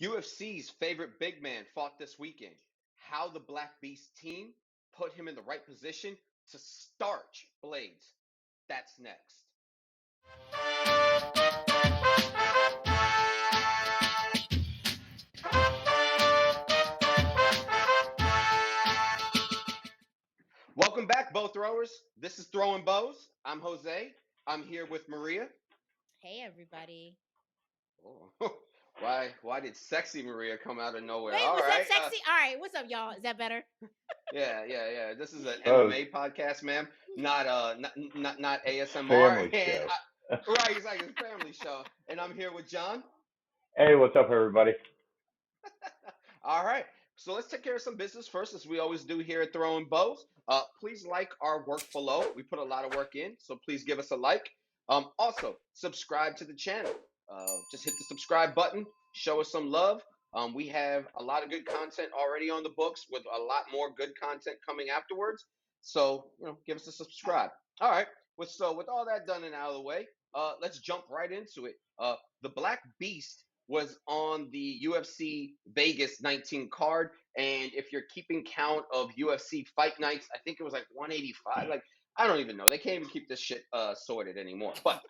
UFC's favorite big man fought this weekend. How the Black Beast team put him in the right position to starch Blaydes. That's next. Welcome back, bow throwers. This is Throwing Bows. I'm Jose. I'm here with Maria. Hey, everybody. Oh, why did sexy Maria come out of nowhere? Wait, All was that right. sexy? All right, what's up, y'all? Is that better? Yeah. This is an Oh, MMA podcast, ma'am. Not ASMR. family And show. right, exactly, it's a family show. And I'm here with John. Hey, what's up, everybody? All right. So let's take care of some business first, as we always do here at Throwing Bows. Please like our work below. We put a lot of work in, so please give us a like. Also, subscribe to the channel. Just hit the subscribe button. Show us some love. We have a lot of good content already on the books, with a lot more good content coming afterwards. So give us a subscribe. All right. With all that done and out of the way, let's jump right into it. The Black Beast was on the UFC Vegas 19 card. And if you're keeping count of UFC fight nights, I think it was like 185. Like, I don't even know. They can't even keep this shit sorted anymore. But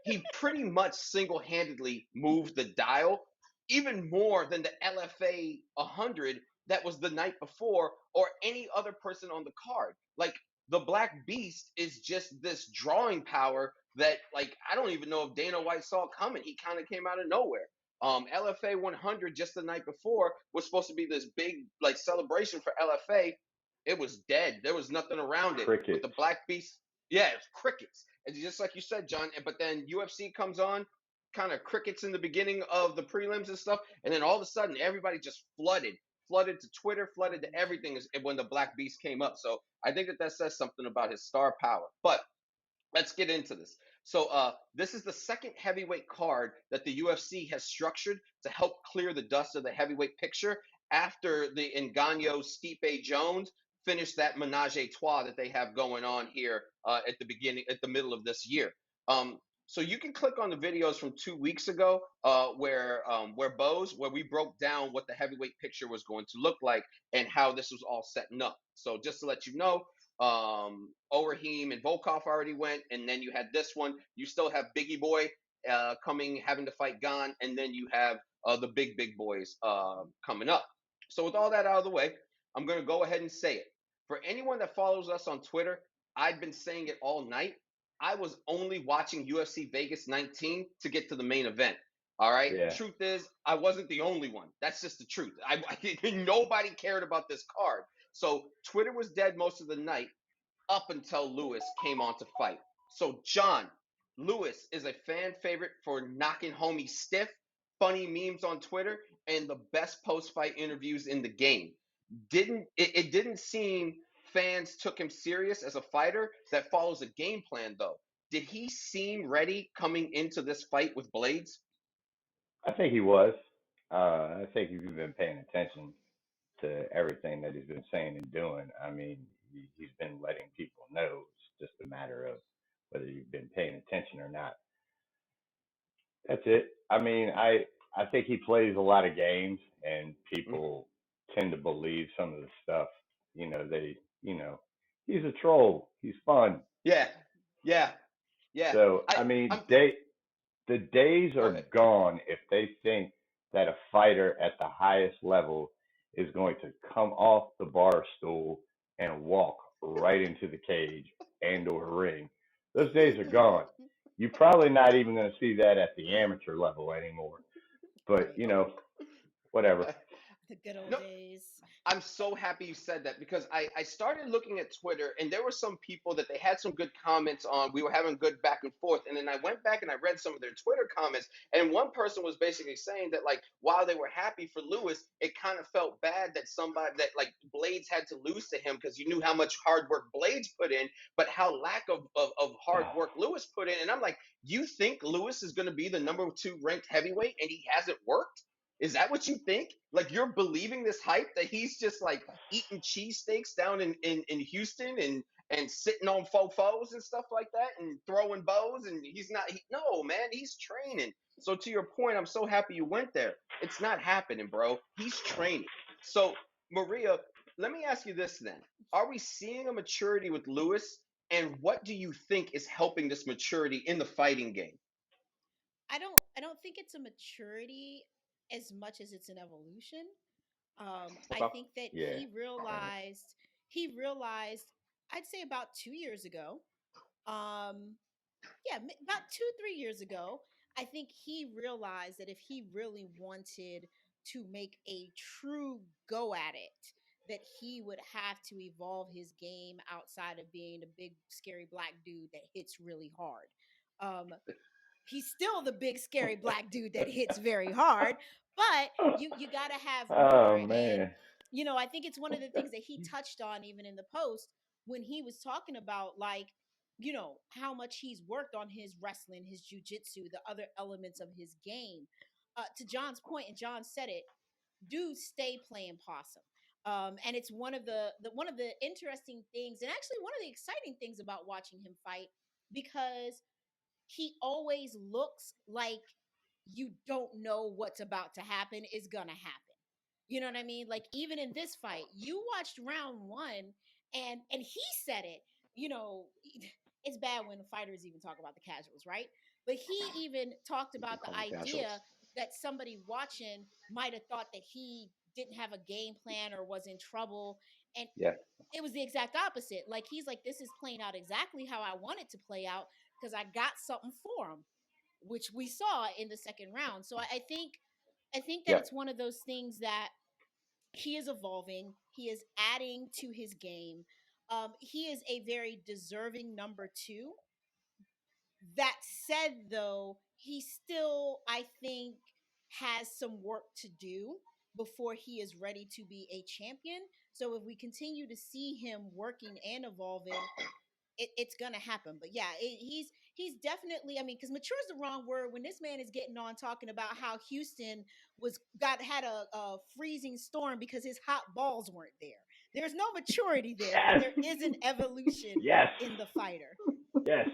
he pretty much single handedly moved the dial, even more than the LFA 100 that was the night before, or any other person on the card. Like, the Black Beast is just this drawing power that, like, I don't even know if Dana White saw coming. He kind of came out of nowhere. LFA 100 just the night before was supposed to be this big like celebration for LFA. It was dead. There was nothing around it. With Crickets. the Black Beast, yeah, it's crickets. And just like you said, John. But then UFC comes on, kind of crickets in the beginning of the prelims and stuff, and then all of a sudden everybody just flooded to Twitter, flooded to everything when the Black Beast came up. So I think that says something about his star power. But let's get into this. So this is the second heavyweight card that the UFC has structured to help clear the dust of the heavyweight picture after the Ngannou Stipe Jones finished that menage a trois that they have going on here at the middle of this year. So you can click on the videos from 2 weeks ago, where we broke down what the heavyweight picture was going to look like and how this was all setting up. So just to let you know, Overeem and Volkov already went, and then you had this one. You still have Biggie Boy having to fight Gon, and then you have the big boys coming up. So with all that out of the way, I'm going to go ahead and say it. For anyone that follows us on Twitter, I've been saying it all night. I was only watching UFC Vegas 19 to get to the main event. All right. Yeah. Truth is, I wasn't the only one. That's just the truth. Nobody cared about this card. So Twitter was dead most of the night up until Lewis came on to fight. So John, Lewis is a fan favorite for knocking homies stiff, funny memes on Twitter, and the best post-fight interviews in the game. It didn't seem fans took him serious as a fighter that follows a game plan though. Did he seem ready coming into this fight with Blaydes? I think he was. I think if you've been paying attention to everything that he's been saying and doing, I mean, he's been letting people know. It's just a matter of whether you've been paying attention or not. That's it. I mean, I think he plays a lot of games, and Mm. people tend to believe some of the stuff. They, he's a troll. He's fun. Yeah, yeah, yeah. So I I mean, I'm think. the days Go are ahead. gone if they think that a fighter at the highest level is going to come off the bar stool and walk right into the cage and or ring. Those days are gone. You're probably not even going to see that at the amateur level anymore. But Right. whatever. The good old No, days. I'm so happy you said that because I started looking at Twitter and there were some people that they had some good comments on. We were having good back and forth. And then I went back and I read some of their Twitter comments. And one person was basically saying that, like, while they were happy for Lewis, it kind of felt bad that like, Blaydes had to lose to him because you knew how much hard work Blaydes put in, but how lack of hard work Lewis put in. And I'm like, you think Lewis is going to be the number 2 ranked heavyweight and he hasn't worked? Is that what you think? Like, you're believing this hype that he's just like eating cheesesteaks down in Houston and sitting on fofos and stuff like that and throwing bows and no, man, he's training. So to your point, I'm so happy you went there. It's not happening, bro. He's training. So Maria, let me ask you this then. Are we seeing a maturity with Lewis? And what do you think is helping this maturity in the fighting game? I don't think it's a maturity as much as it's an evolution. I Okay. think that Yeah. he realized I'd say about 2 years ago. Um, yeah, about 2, 3 years ago, I think he realized that if he really wanted to make a true go at it, that he would have to evolve his game outside of being a big, scary black dude that hits really hard. Um, he's still the big, scary black dude that hits very hard, but you got to have Oh more. And man. I think it's one of the things that he touched on even in the post when he was talking about, like, how much he's worked on his wrestling, his jujitsu, the other elements of his game. To John's point, and John said it, do stay playing possum. And it's one of the interesting things, and actually one of the exciting things about watching him fight, because he always looks like you don't know what's about to happen is gonna happen. You know what I mean? Like, even in this fight, you watched round one, and he said it. You know, it's bad when the fighters even talk about the casuals, right? But he even talked You can about the call them casuals. idea that somebody watching might have thought that he didn't have a game plan or was in trouble, and Yeah. it was the exact opposite. Like, he's like, this is playing out exactly how I want it to play out because I got something for him, which we saw in the second round. So I think that Yeah. it's one of those things that he is evolving. He is adding to his game. He is a very deserving number two. That said, though, he still, I think, has some work to do before he is ready to be a champion. So if we continue to see him working and evolving, it's gonna happen. But yeah, he's definitely. I mean, because mature is the wrong word. When this man is getting on talking about how Houston had a freezing storm because his hot balls weren't there. There's no maturity there, but Yes. there is an evolution Yes. in the fighter. Yes.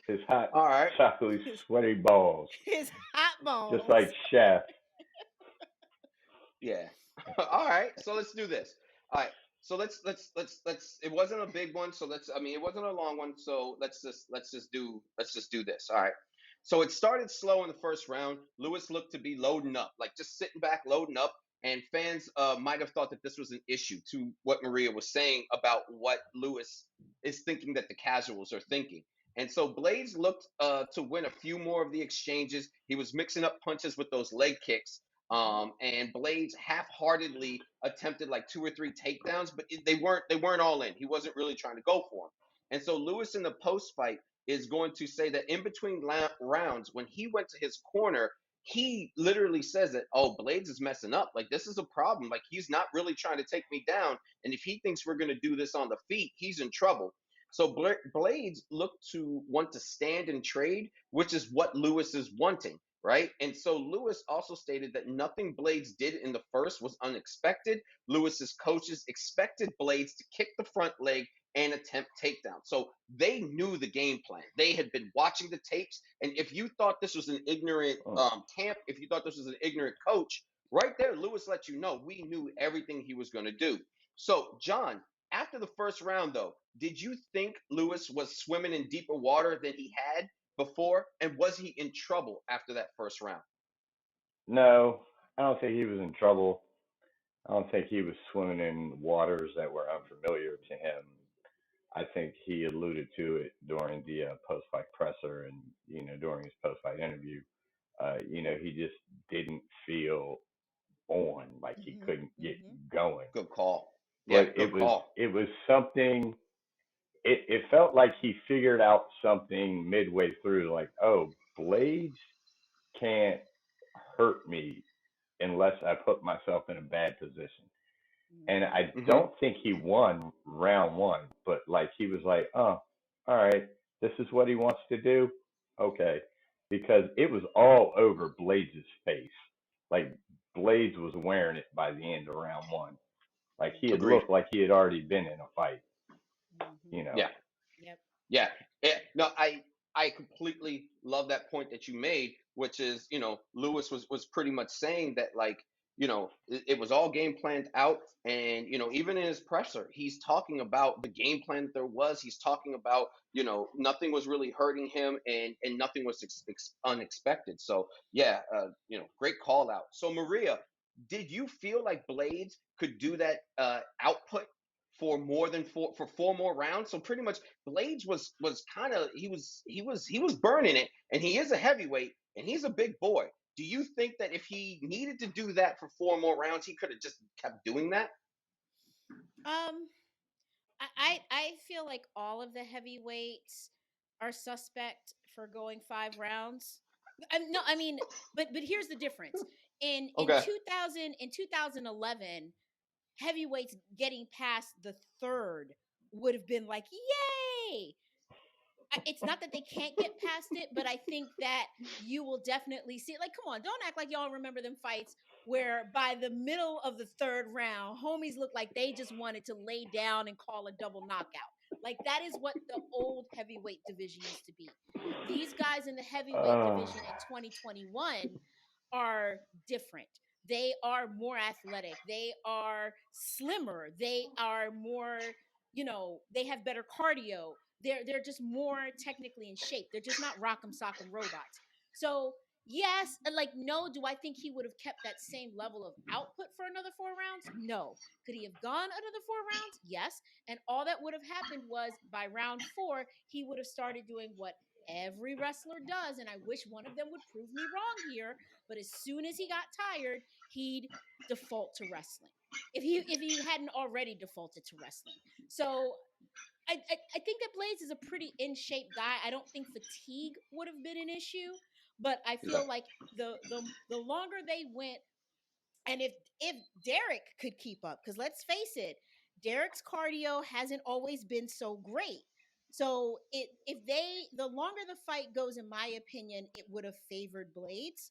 His hot, All right. chocolatey, his, sweaty balls, his hot just balls. like Chef. Yeah. All right. So let's do this. All right. So let's. It wasn't a big one. So let's. I mean, it wasn't a long one. So let's just do this. All right. So it started slow in the first round. Lewis looked to be loading up, like just sitting back, loading up. And fans might have thought that this was an issue to what Maria was saying about what Lewis is thinking that the casuals are thinking. And so Blaydes looked to win a few more of the exchanges. He was mixing up punches with those leg kicks, Mhm. and Blaydes half-heartedly attempted like two or three takedowns, but they weren't all in. He wasn't really trying to go for them. And so Lewis in the post fight is going to say that in between rounds, when he went to his corner, he literally says that, oh, Blaydes is messing up. Like, this is a problem. Like, he's not really trying to take me down. And if he thinks we're going to do this on the feet, he's in trouble. So Blaydes looked to want to stand and trade, which is what Lewis is wanting, right? And so Lewis also stated that nothing Blaydes did in the first was unexpected. Lewis's coaches expected Blaydes to kick the front leg and attempt takedown. So they knew the game plan. They had been watching the tapes. And if you thought this was an ignorant Mm. camp, if you thought this was an ignorant coach, right there, Lewis let you know we knew everything he was going to do. So, John, after the first round, though, did you think Lewis was swimming in deeper water than he had before? And was he in trouble after that first round? No, I don't think he was in trouble. I don't think he was swimming in waters that were unfamiliar to him. I think he alluded to it during the post-fight presser and during his post-fight interview. He just didn't feel on, like he Mhm. couldn't get Mhm. going. Good call. Yeah, But good call. it was something. It felt like he figured out something midway through, like, oh, Blades can't hurt me unless I put myself in a bad position. And Mhm. I Hmm. don't think he won round one, but like he was like, oh, all right, this is what he wants to do. Okay. Because it was all over Blades' face. Like Blades was wearing it by the end of round one. Like he had Agreed. looked like he had already been in a fight, you Mhm. know. Yeah. Yep. Yeah. No, I completely love that point that you made. which is, Lewis was pretty much saying that, like, it was all game planned out. And, even in his presser, he's talking about the game plan that there was. He's talking about, nothing was really hurting him, and nothing was unexpected. So, yeah, great call out. So, Maria, did you feel like Blaydes could do that output for more than four more rounds? So pretty much Blaydes was kind of he was burning it, and he is a heavyweight and he's a big boy. Do you think that if he needed to do that for four more rounds, he could have just kept doing that? Um, I feel like all of the heavyweights are suspect for going 5 rounds. No, I mean, but here's the difference. In Okay. 2011, heavyweights getting past the third would have been like, yay! It's not that they can't get past it, but I think that you will definitely see it. Like, come on, don't act like y'all remember them fights where by the middle of the third round, homies looked like they just wanted to lay down and call a double knockout. Like, that is what the old heavyweight division used to be. These guys in the heavyweight division in 2021 are different. They are more athletic. They are slimmer. They are more, they have better cardio. They're just more technically in shape. They're just not rock'em sock'em robots. So yes, like no, do I think he would have kept that same level of output for another 4 rounds? No. Could he have gone another 4 rounds? Yes. And all that would have happened was by round 4, he would have started doing what every wrestler does, and I wish one of them would prove me wrong here, but as soon as he got tired, he'd default to wrestling. If he hadn't already defaulted to wrestling. So I think that Blaydes is a pretty in shape guy. I don't think fatigue would have been an issue, but I Yeah. feel like the longer they went, and if Derek could keep up, because let's face it, Derek's cardio hasn't always been so great. So the longer the fight goes, in my opinion, it would have favored Blaydes.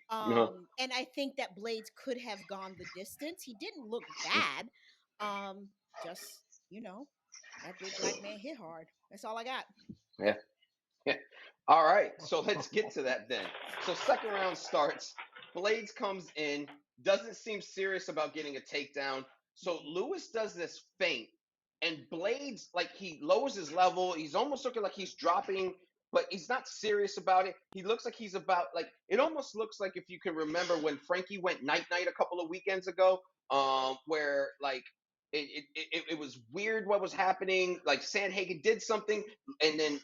Uh-huh. And I think that Blaydes could have gone the distance. He didn't look bad. Just that big black man hit hard. That's all I got. Yeah. Yeah. All right, so let's get to that then. So second round starts. Blaydes comes in, doesn't seem serious about getting a takedown. So Lewis does this feint, and Blaydes, like, he lowers his level. He's almost looking like he's dropping, but he's not serious about it. He looks like he's about, like, it almost looks like, if you can remember when Frankie went night night a couple of weekends ago, where like it was weird what was happening. Like Sandhagen did something, and then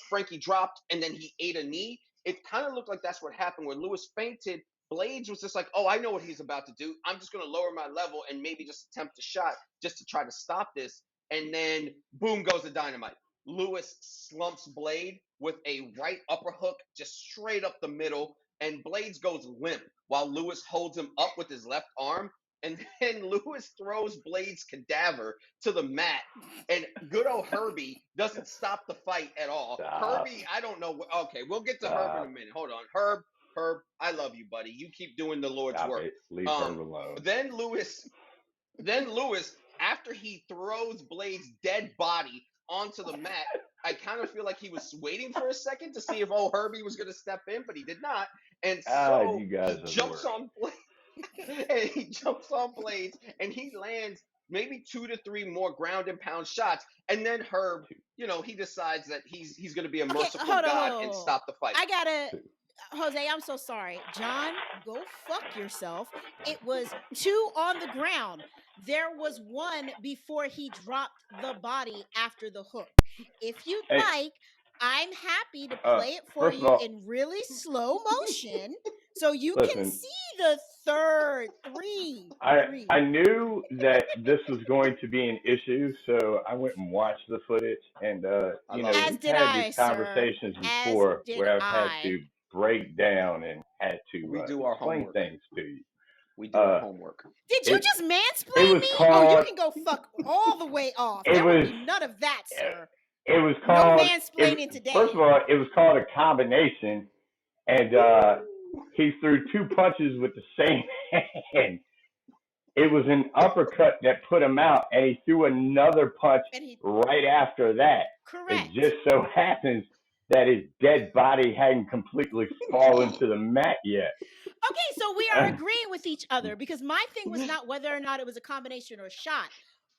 Frankie dropped, and then he ate a knee. It kind of looked like that's what happened when Lewis fainted. Blaydes was just like, oh, I know what he's about to do. I'm just going to lower my level and maybe just attempt a shot just to try to stop this. And then, boom, goes the dynamite. Lewis slumps Blaydes with a right upper hook just straight up the middle, and Blaydes goes limp while Lewis holds him up with his left arm. And then Lewis throws Blaydes' cadaver to the mat, and good old Herbie doesn't stop the fight at all. Stop. Herbie, I don't know. Okay, we'll get to Herb in a Stop. minute. Hold on. Herb, I love you, buddy. You keep doing the Lord's Stop work. it. Leave Herb alone. Then Lewis, after he throws Blaydes' dead body onto the mat, I kind of feel like he was waiting for a second to see if old Herbie was going to step in, but he did not. And so You guys he are jumps the worst. on Blaydes. And he jumps on Blaydes, and he lands maybe 2 to 3 more ground and pound shots, and then Herb, he decides that he's going to be a merciful God and stop the fight. I gotta, Jose, I'm so sorry. John, go fuck yourself. It was 2 on the ground. There was 1 before he dropped the body after the hook. If you'd like, I'm happy to play it for you in really slow motion so you can see the third 3. I knew that this was going to be an issue, so I went and watched the footage. And we've had these conversations before where I've had to break down and had to we do our explain homework. Things to you. We do our homework. Did you just mansplain me? Oh, you can go fuck all the way off. There will be none of that, sir. It was called, no mansplaining today. First of all, it was called a combination, and he threw 2 punches with the same hand. It was an uppercut that put him out, and he threw another punch right after that. Correct. It just so happens that his dead body hadn't completely fallen to the mat yet. Okay, so we are agreeing with each other because my thing was not whether or not it was a combination or a shot.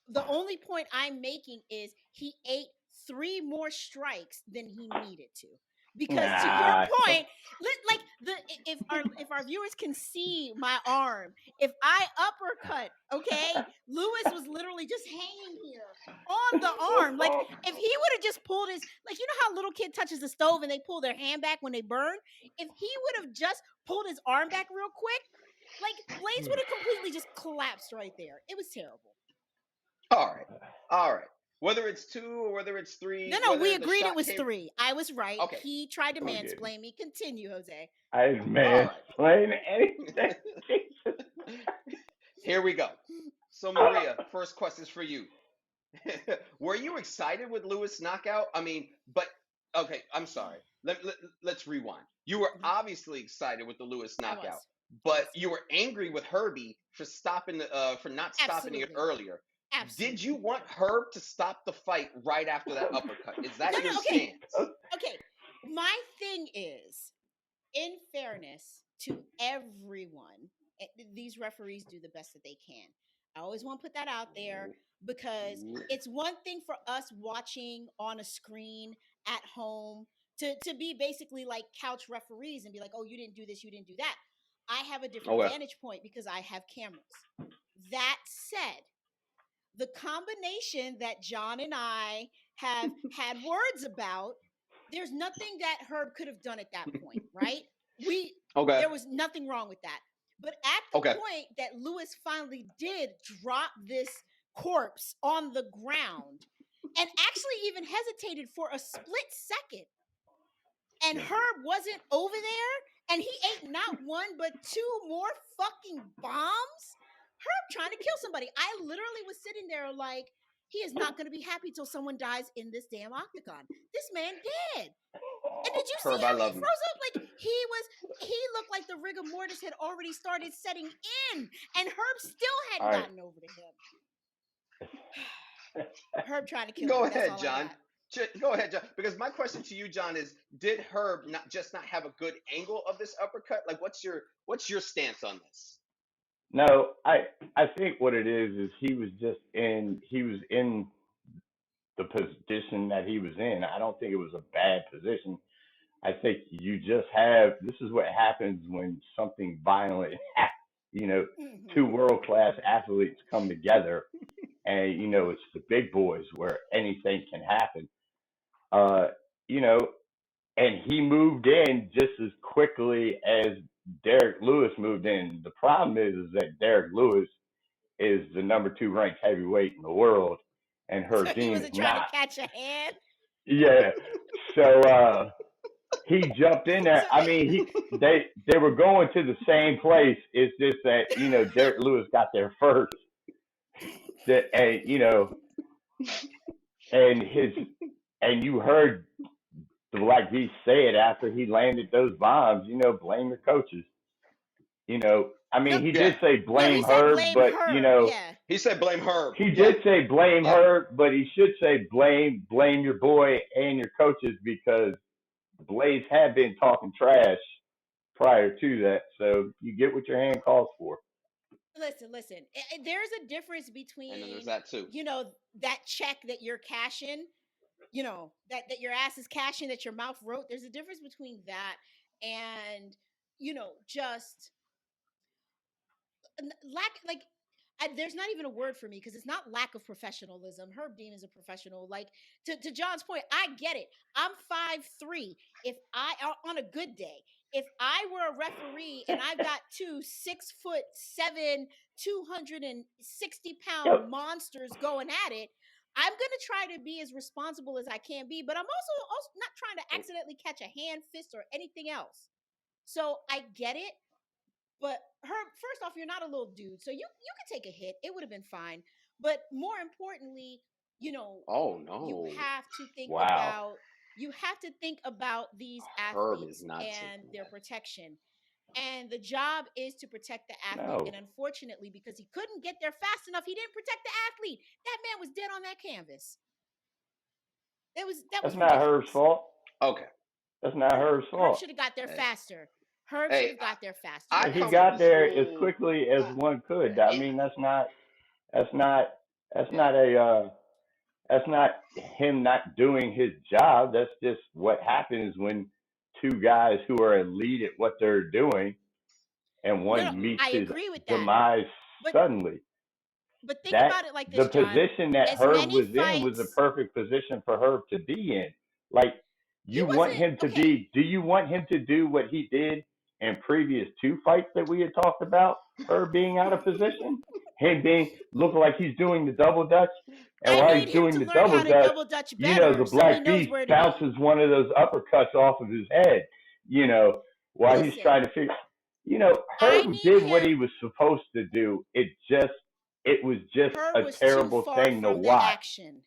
The only point I'm making is he ate 3 more strikes than he needed to. Because to your point, like if our viewers can see my arm, if I uppercut, okay, Lewis was literally just hanging here on the arm. Like if he would have just pulled his, like you know how a little kid touches the stove and they pull their hand back when they burn. If he would have just pulled his arm back real quick, like Blaydes would have completely just collapsed right there. It was terrible. All right. All right. Whether it's 2 or whether it's 3, No, whether we the agreed it shot was came. 3. I was right. Okay. He tried to We did. mansplain me. Continue, Jose. I mansplain anything. Jesus. Here we go. So Maria, first question is for you. Were you excited with Lewis knockout? I mean, but okay, I'm sorry. Let's rewind. You were obviously excited with the Lewis knockout, but you were angry with Herbie for for not stopping it Absolutely. earlier. Absolutely. Did you want Herb to stop the fight right after that uppercut? Is that your okay. stance? Okay. My thing is, in fairness to everyone, these referees do the best that they can. I always want to put that out there because it's one thing for us watching on a screen at home to be basically like couch referees and be like, oh, you didn't do this, you didn't do that. I have a different vantage point because I have cameras. That said, the combination that John and I have had words about, there's nothing that Herb could have done at that point, right? There was nothing wrong with that. But at the point that Lewis finally did drop this corpse on the ground and actually even hesitated for a split second, and Herb wasn't over there, and he ate not 1 but 2 more fucking bombs. Herb trying to kill somebody. I literally was sitting there like, he is not going to be happy till someone dies in this damn octagon. This man dead. And did you see how he froze up? Like he looked like the rigor mortis had already started setting in, and Herb still hadn't gotten over to him. Herb trying to kill Go him. ahead, John. Go ahead, John. Because my question to you, John, is: did Herb not have a good angle of this uppercut? Like, what's your stance on this? No, I think what it is he was in the position that he was in. I don't think it was a bad position. I think you just this is what happens when something violent, 2 world-class athletes come together, and, it's the big boys where anything can happen. And he moved in just as quickly as Derek Lewis moved in. The problem is that Derek Lewis is the number 2 ranked heavyweight in the world, and Herb Dean is not. Trying to catch a hand. Yeah, so he jumped in there. I mean, they were going to the same place. It's just that Derek Lewis got there first. And you heard the Black Beast say it after he landed those bombs. Blame your coaches. I mean, he did say blame Herb, but he said blame Herb. He did say blame Herb, but he should say blame your boy and your coaches, because Blaydes had been talking trash prior to that. So you get what your hand calls for. Listen. There's a difference between, and then there's that too. That check that you're cashing, that your ass is cashing, that your mouth wrote. There's a difference between that and, just there's not even a word for me because it's not lack of professionalism. Herb Dean is a professional. Like to John's point, I get it. I'm 5'3". If I on a good day, if I were a referee and I've got 2 6'7", 260-pound monsters going at it, I'm gonna try to be as responsible as I can be. But I'm also not trying to accidentally catch a hand, fist, or anything else. So I get it. But Herb, first off, you're not a little dude, so you could take a hit. It would have been fine. But more importantly, oh no, you have to think about these athletes and their protection. And the job is to protect the athlete. No. And unfortunately, because he couldn't get there fast enough, he didn't protect the athlete. That man was dead on that canvas. That's not Herb's fault. Okay. That's not Herb's Herb fault. should have got there Hey, faster. Herb should hey, have got there faster. I He come from got the there as school. quickly as I, one could. I yeah, mean, that's not that's yeah. not a that's not him not doing his job. That's just what happens when two guys who are elite at what they're doing and No, one meets I his agree with that. demise But suddenly. but think That about it like the this, John. position that As Herb many was in was the fights, perfect position for Herb to be in. Like he you want wasn't him to okay. be do you want him to do what he did in previous two fights that we had talked about, Herb being out of position? Him being looking like he's doing the double dutch, and I while need he's him doing to the learn double how to dutch, double dutch the better so he Black knows Beast where to be. bounces one of those uppercuts off of his head, while he's Listen, trying to figure I Herb need did what him. he was supposed to do. It was just Herb a was too terrible far thing to from the watch. action.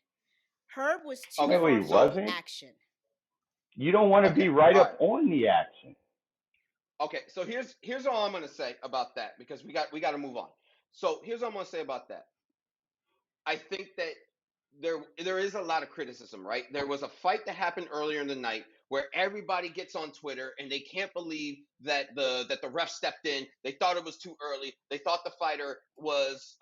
Herb was too Okay, No, he far from so the wasn't. action. You don't want to okay, be right all up right. on the action. Okay, so here's all I'm gonna say about that because we got to move on. So here's what I'm gonna say about that. I think that there is a lot of criticism, right? There was a fight that happened earlier in the night where everybody gets on Twitter and they can't believe that the ref stepped in. They thought it was too early. They thought the fighter was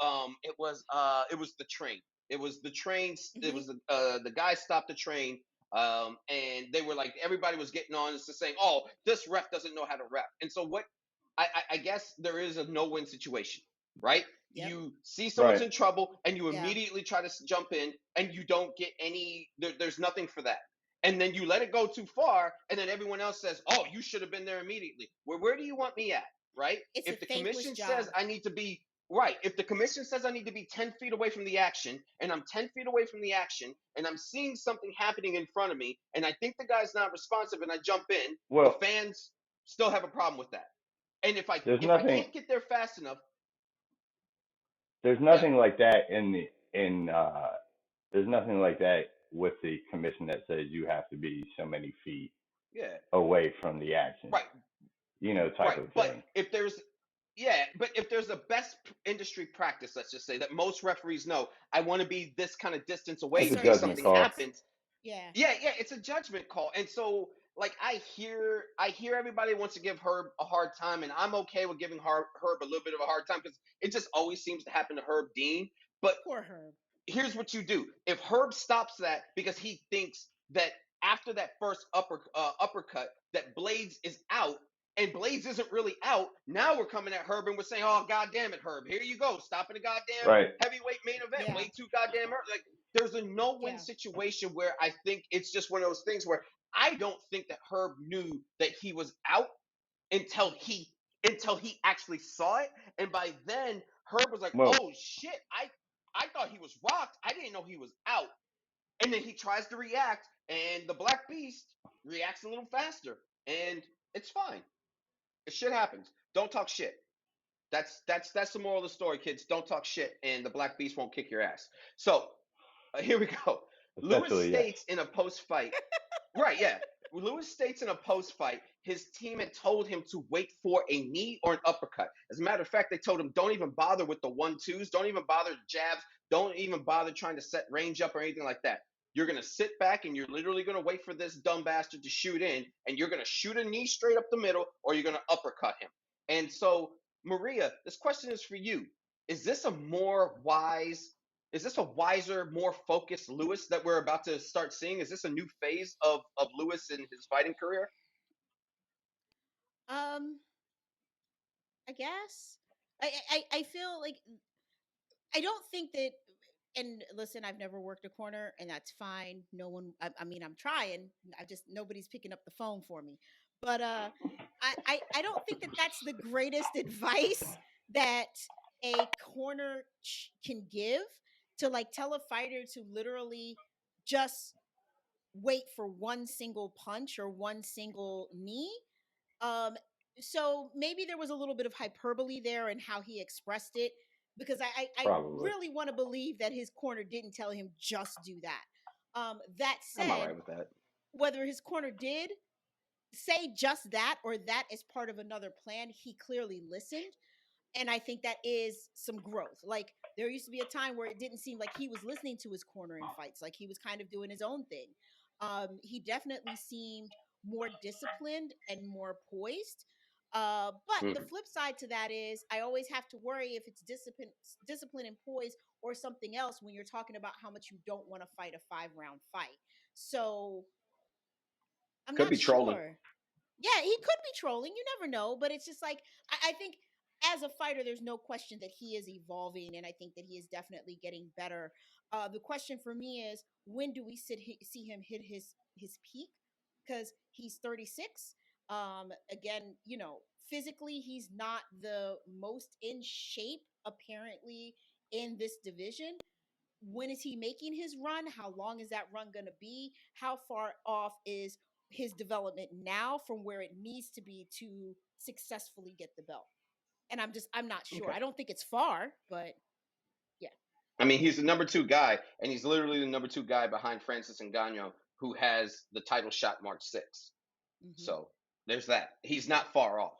it was the train. It was the train. It Hmm. was the guy stopped the train. And they were like everybody was getting on and saying, "Oh, this ref doesn't know how to ref." And so what? I guess there is a no-win situation, right? Yep. You see someone's Right. in trouble and you Yeah. immediately try to jump in and you don't get there's nothing for that, and then you let it go too far and then everyone else says, oh, you should have been there immediately. Where do you want me at, right? It's a If the thankless commission says job. I need to be right, if the commission says I need to be 10 feet away from the action and I'm 10 feet away from the action and I'm seeing something happening in front of me and I think the guy's not responsive and I jump in, the Well, fans still have a problem with that. And if i there's if i nothing can't get there fast enough, there's yeah, nothing like that in there's nothing like that with the commission that says you have to be so many feet yeah, away from the action, right. type Right, of but thing. if there's yeah, but if there's a best industry practice, let's just say that most referees know, I want to be this kind of distance A away That's in a case judgment something surface. call. happens. Yeah. Yeah, it's a judgment call, and so like I hear everybody wants to give Herb a hard time, and I'm okay with giving Herb a little bit of a hard time because it just always seems to happen to Herb Dean. But Poor Herb. here's what you do. If Herb stops that because he thinks that after that first uppercut that Blaydes is out and Blaydes isn't really out, now we're coming at Herb and we're saying, "Oh, God damn it, Herb! Here you go, stopping the goddamn Right. heavyweight main event, Yeah. way too goddamn early." Like there's a no-win Yeah. situation where I think it's just one of those things where I don't think that Herb knew that he was out until he actually saw it, and by then Herb was like, Well, "Oh shit, I thought he was rocked. I didn't know he was out." And then he tries to react, and the Black Beast reacts a little faster, and it's fine. It shit happens. Don't talk shit. That's the moral of the story, kids. Don't talk shit, and the Black Beast won't kick your ass. So here we go. Lewis essentially, yes. states in a post fight. Right, yeah. Lewis states in a post fight his team had told him to wait for a knee or an uppercut. As a matter of fact, they told him don't even bother with the 1-2s, don't even bother the jabs, don't even bother trying to set range up or anything like that. You're gonna sit back and you're literally gonna wait for this dumb bastard to shoot in, and you're gonna shoot a knee straight up the middle, or you're gonna uppercut him. And so, Maria, this question is for you. Is this a more wise is this a wiser, more focused Lewis that we're about to start seeing? Is this a new phase of Lewis in his fighting career? Um, I guess. I feel like I don't think that. And listen, I've never worked a corner, and that's fine. No one. I mean, I'm trying. I just nobody's picking up the phone for me. But I don't think that that's the greatest advice that a corner can give to like tell a fighter to literally just wait for one single punch or one single knee. um, so maybe there was a little bit of hyperbole there in how he expressed it, because I Probably. really want to believe that his corner didn't tell him just do that. That I'm all said, right with that. whether his corner did say just that or that is part of another plan, he clearly listened. And I think that is some growth. Like there used to be a time where it didn't seem like he was listening to his corner in fights, like he was kind of doing his own thing. He definitely seemed more disciplined and more poised. But the Mhm. flip side to that is I always have to worry if it's discipline and poise or something else when you're talking about how much you don't want to fight a 5 round fight. So I'm Could not be trolling. sure. Yeah, he could be trolling. You never know. But it's just like I think as a fighter, there's no question that he is evolving, and I think that he is definitely getting better. The question for me is when do we see him hit his peak? Because he's 36. Again, physically he's not the most in shape apparently in this division. When is he making his run? How long is that run going to be? How far off is his development now from where it needs to be to successfully get the belt? And I'm not sure. Okay. I don't think it's far, but yeah. I mean, he's the number 2 guy, and he's literally the number 2 guy behind Francis Ngannou, who has the title shot March 6th. Hmm. So there's that. He's not far off.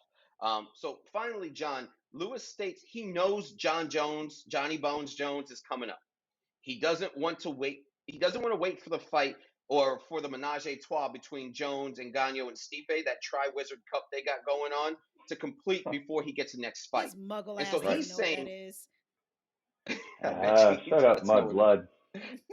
So finally, John Lewis states he knows Johnny Bones Jones is coming up. He doesn't want to wait. He doesn't want to wait for the fight or for the menage a trois between Jones and Gano and Stipe, that Tri-Wizard Cup they got going on, to complete before he gets the next fight. His muggle And so ass Right. doesn't he's know what that saying, is. I bet you he Shut up, does know what it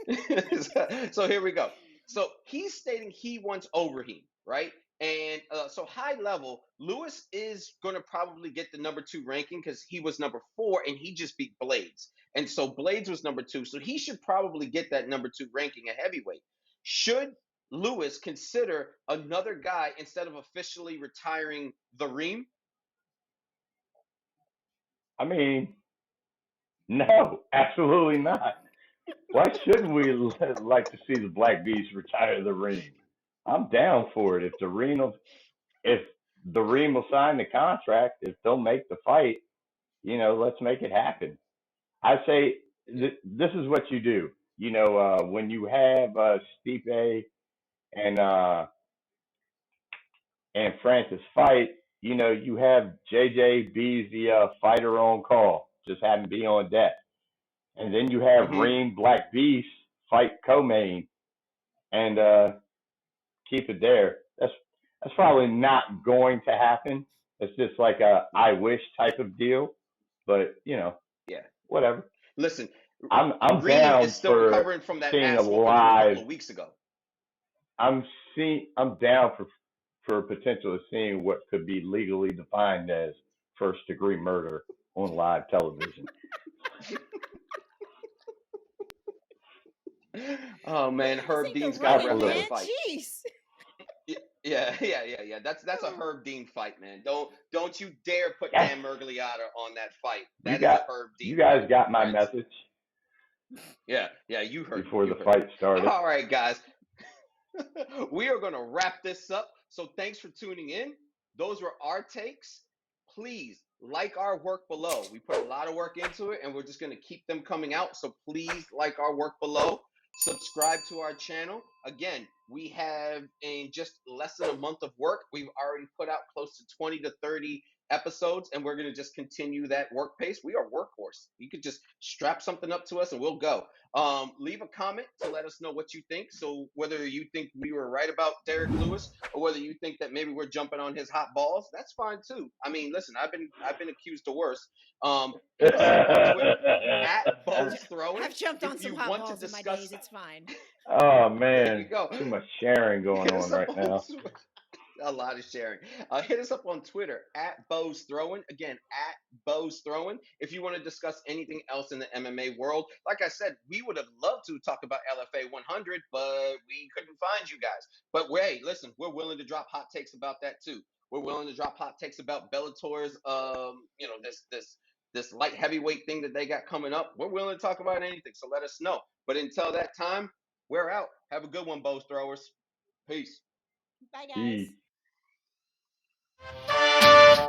mudblood. is. So here we go. So he's stating he wants Overeem, right? And so high level, Lewis is going to probably get the number 2 ranking because he was number 4 and he just beat Blaydes. And so Blaydes was number 2. So he should probably get that number 2 ranking at heavyweight. Should Lewis consider another guy instead of officially retiring the Reem? I mean, no, absolutely not. Why shouldn't we like to see the Black Beast retire the ring? I'm down for it. If the Reem will sign the contract, if they'll make the fight, let's make it happen. I say Yeah. this is what you do. When you have Stipe and uh, and Francis fight, you have JJ be the fighter on call, just have him be on deck, and then you have Mm-hmm. Reem Black Beast fight co-main and keep it there. That's probably not going to happen. It's just like a Yeah. I wish type of deal, but Yeah. whatever. Listen, I'm Reem is down still for recovering from that seeing a ass whooping from a couple live. of weeks ago. I'm down for potential of seeing what could be legally defined as first degree murder on live television. Oh man, Man, this Herb ain't the Dean's got to rep running that Absolutely. man. fight. Jeez. Yeah. That's a Herb Dean fight, man. Don't you dare put Yes, Dan Mergliata on that fight. you That is a got Herb you Dean guys fight, my got my friends. message Yeah, you heard me. before You the heard me. fight started. All right, guys. We are going to wrap this up. So thanks for tuning in. Those were our takes. Please like our work below. We put a lot of work into it and we're just going to keep them coming out. So please like our work below. Subscribe to our channel. Again, we have in just less than a month of work, we've already put out close to 20 to 30 episodes and we're going to just continue that work pace. We are workhorse. You could just strap something up to us and we'll go. Leave a comment to let us know what you think. So whether you think we were right about Derek Lewis or whether you think that maybe we're jumping on his hot balls, that's fine too. I mean, listen, I've been accused of worse. Hit us up on Twitter at I've, Bows ju- Throwing I've jumped if on some you hot want to balls in my days. discuss. It's fine. Oh There you man, go. too much sharing going Hit on us up right on now. a lot of sharing. Hit us up on Twitter at Bows Throwing. Again, at Bows Throwing. If you want to discuss anything else in the MMA world, like I said, we would have loved to talk about LFA 100, but we couldn't find you guys. But hey, listen, we're willing to drop hot takes about that too. We're willing to drop hot takes about Bellator's, this light heavyweight thing that they got coming up. We're willing to talk about anything, so let us know. But until that time, we're out. Have a good one, Bows Throwers. Peace. Bye, Peace. guys.